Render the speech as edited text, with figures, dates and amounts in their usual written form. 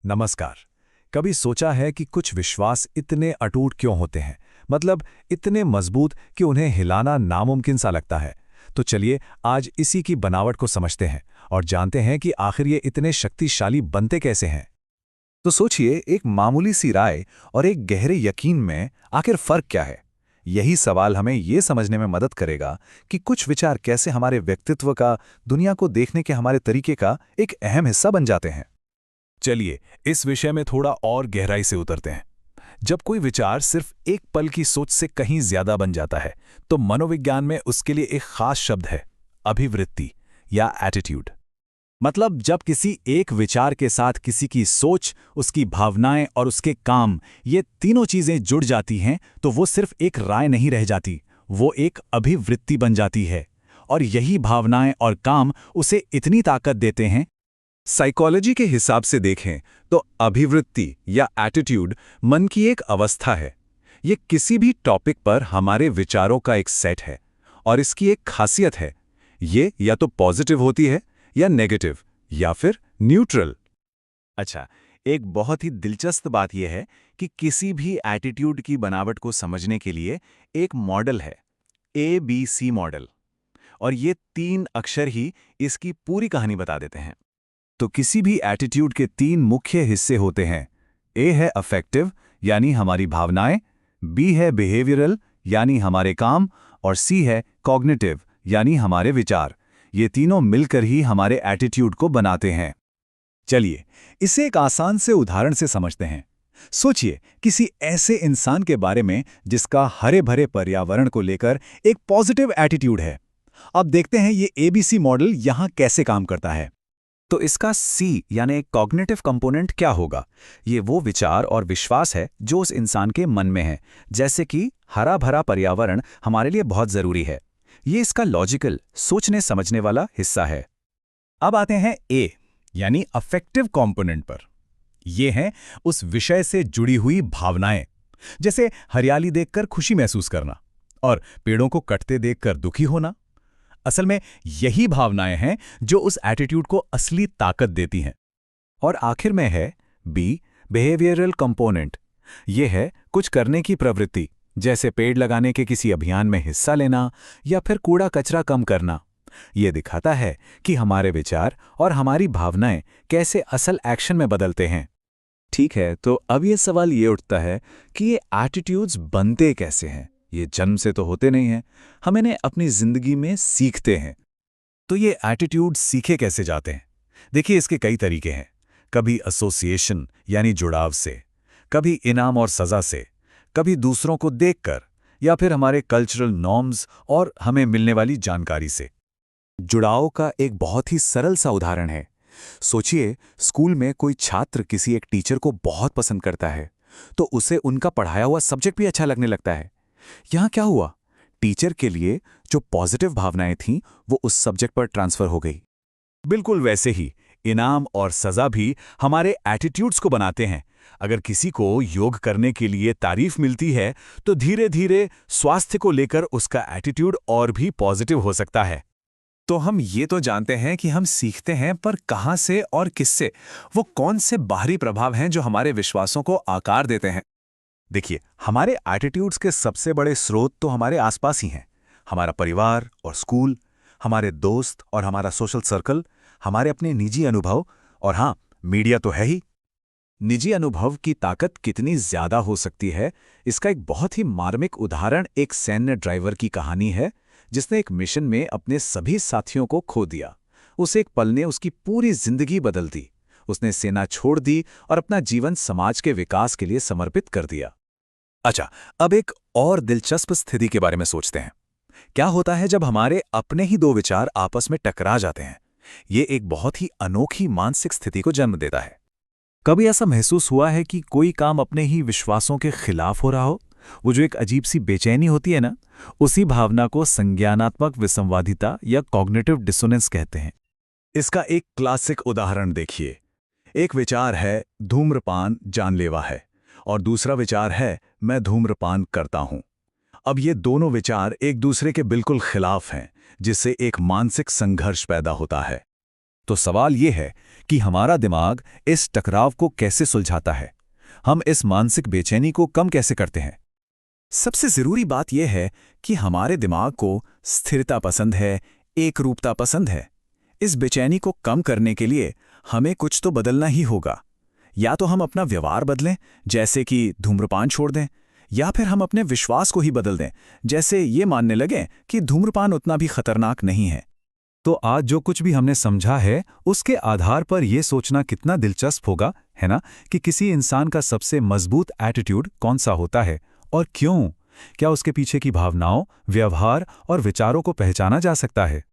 नमस्कार। कभी सोचा है कि कुछ विश्वास इतने अटूट क्यों होते हैं? मतलब इतने मजबूत कि उन्हें हिलाना नामुमकिन सा लगता है। तो चलिए आज इसी की बनावट को समझते हैं और जानते हैं कि आखिर ये इतने शक्तिशाली बनते कैसे हैं। तो सोचिए, एक मामूली सी राय और एक गहरे यकीन में आखिर फर्क क्या है। यही सवाल हमें ये समझने में मदद करेगा कि कुछ विचार कैसे हमारे व्यक्तित्व का, दुनिया को देखने के हमारे तरीके का एक अहम हिस्सा बन जाते हैं। चलिए इस विषय में थोड़ा और गहराई से उतरते हैं। जब कोई विचार सिर्फ एक पल की सोच से कहीं ज्यादा बन जाता है तो मनोविज्ञान में उसके लिए एक खास शब्द है, अभिवृत्ति या एटीट्यूड। मतलब जब किसी एक विचार के साथ किसी की सोच, उसकी भावनाएं और उसके काम, ये तीनों चीजें जुड़ जाती हैं तो वो सिर्फ एक राय नहीं रह जाती, वो एक अभिवृत्ति बन जाती है। और यही भावनाएं और काम उसे इतनी ताकत देते हैं। साइकोलॉजी के हिसाब से देखें तो अभिवृत्ति या एटीट्यूड मन की एक अवस्था है। ये किसी भी टॉपिक पर हमारे विचारों का एक सेट है और इसकी एक खासियत है, ये या तो पॉजिटिव होती है या नेगेटिव या फिर न्यूट्रल। अच्छा, एक बहुत ही दिलचस्प बात यह है कि किसी भी एटीट्यूड की बनावट को समझने के लिए एक मॉडल है, ABC मॉडल, और ये 3 अक्षर ही इसकी पूरी कहानी बता देते हैं। तो किसी भी एटीट्यूड के 3 मुख्य हिस्से होते हैं। ए है अफेक्टिव यानी हमारी भावनाएं, बी है बिहेवियरल यानी हमारे काम, और सी है कॉग्निटिव यानी हमारे विचार। ये तीनों मिलकर ही हमारे एटीट्यूड को बनाते हैं। चलिए इसे एक आसान से उदाहरण से समझते हैं। सोचिए किसी ऐसे इंसान के बारे में जिसका हरे भरे पर्यावरण को लेकर एक पॉजिटिव एटीट्यूड है। अब देखते हैं ये ABC मॉडल यहां कैसे काम करता है। तो इसका सी यानी कॉग्निटिव कंपोनेंट क्या होगा? ये वो विचार और विश्वास है जो उस इंसान के मन में है, जैसे कि हरा भरा पर्यावरण हमारे लिए बहुत जरूरी है। ये इसका लॉजिकल, सोचने समझने वाला हिस्सा है। अब आते हैं ए यानी अफेक्टिव कंपोनेंट पर। ये हैं उस विषय से जुड़ी हुई भावनाएं, जैसे हरियाली देखकर खुशी महसूस करना और पेड़ों को कटते देखकर दुखी होना। असल में यही भावनाएं हैं जो उस एटीट्यूड को असली ताकत देती हैं। और आखिर में है बी, बिहेवियरल कंपोनेंट। ये है कुछ करने की प्रवृत्ति, जैसे पेड़ लगाने के किसी अभियान में हिस्सा लेना या फिर कूड़ा कचरा कम करना। ये दिखाता है कि हमारे विचार और हमारी भावनाएं कैसे असल एक्शन में बदलते हैं। ठीक है, तो अब ये सवाल ये उठता है कि ये एटीट्यूड्स बनते कैसे हैं? ये जन्म से तो होते नहीं हैं, हम इन्हें अपनी जिंदगी में सीखते हैं। तो ये एटीट्यूड सीखे कैसे जाते हैं? देखिए इसके कई तरीके हैं। कभी एसोसिएशन यानी जुड़ाव से, कभी इनाम और सजा से, कभी दूसरों को देखकर, या फिर हमारे कल्चरल नॉर्म्स और हमें मिलने वाली जानकारी से। जुड़ाव का एक बहुत ही सरल सा उदाहरण है। सोचिए, स्कूल में कोई छात्र किसी एक टीचर को बहुत पसंद करता है, तो उसे उनका पढ़ाया हुआ सब्जेक्ट भी अच्छा लगने लगता है। यहाँ क्या हुआ? टीचर के लिए जो पॉजिटिव भावनाएं थीं वो उस सब्जेक्ट पर ट्रांसफर हो गई। बिल्कुल वैसे ही इनाम और सजा भी हमारे एटीट्यूड्स को बनाते हैं। अगर किसी को योग करने के लिए तारीफ मिलती है तो धीरे धीरे स्वास्थ्य को लेकर उसका एटीट्यूड और भी पॉजिटिव हो सकता है। तो हम ये तो जानते हैं कि हम सीखते हैं, पर कहाँ से और किससे? वो कौन से बाहरी प्रभाव हैं जो हमारे विश्वासों को आकार देते हैं? देखिए, हमारे एटीट्यूड्स के सबसे बड़े स्रोत तो हमारे आसपास ही हैं। हमारा परिवार और स्कूल, हमारे दोस्त और हमारा सोशल सर्कल, हमारे अपने निजी अनुभव, और हाँ, मीडिया तो है ही। निजी अनुभव की ताकत कितनी ज्यादा हो सकती है, इसका एक बहुत ही मार्मिक उदाहरण एक सैन्य ड्राइवर की कहानी है जिसने एक मिशन में अपने सभी साथियों को खो दिया। उस एक पल ने उसकी पूरी जिंदगी बदल दी। उसने सेना छोड़ दी और अपना जीवन समाज के विकास के लिए समर्पित कर दिया। अच्छा, अब एक और दिलचस्प स्थिति के बारे में सोचते हैं। क्या होता है जब हमारे अपने ही 2 विचार आपस में टकरा जाते हैं? ये एक बहुत ही अनोखी मानसिक स्थिति को जन्म देता है। कभी ऐसा महसूस हुआ है कि कोई काम अपने ही विश्वासों के खिलाफ हो रहा हो? वो जो एक अजीब सी बेचैनी होती है ना, उसी भावना को संज्ञानात्मक विसंवादिता या कॉग्निटिव डिसोनेंस कहते हैं। इसका एक क्लासिक उदाहरण देखिए। एक विचार है धूम्रपान जानलेवा है और दूसरा विचार है मैं धूम्रपान करता हूं। अब ये दोनों विचार एक दूसरे के बिल्कुल खिलाफ हैं, जिससे एक मानसिक संघर्ष पैदा होता है। तो सवाल ये है कि हमारा दिमाग इस टकराव को कैसे सुलझाता है। हम इस मानसिक बेचैनी को कम कैसे करते हैं। सबसे जरूरी बात यह है कि हमारे दिमाग को स्थिरता पसंद है, एकरूपता पसंद है। इस बेचैनी को कम करने के लिए हमें कुछ तो बदलना ही होगा। या तो हम अपना व्यवहार बदलें, जैसे कि धूम्रपान छोड़ दें, या फिर हम अपने विश्वास को ही बदल दें, जैसे ये मानने लगें कि धूम्रपान उतना भी खतरनाक नहीं है। तो आज जो कुछ भी हमने समझा है उसके आधार पर यह सोचना कितना दिलचस्प होगा, है ना, कि किसी इंसान का सबसे मजबूत एटीट्यूड कौन सा होता है और क्यों। क्या उसके पीछे की भावनाओं, व्यवहार और विचारों को पहचाना जा सकता है।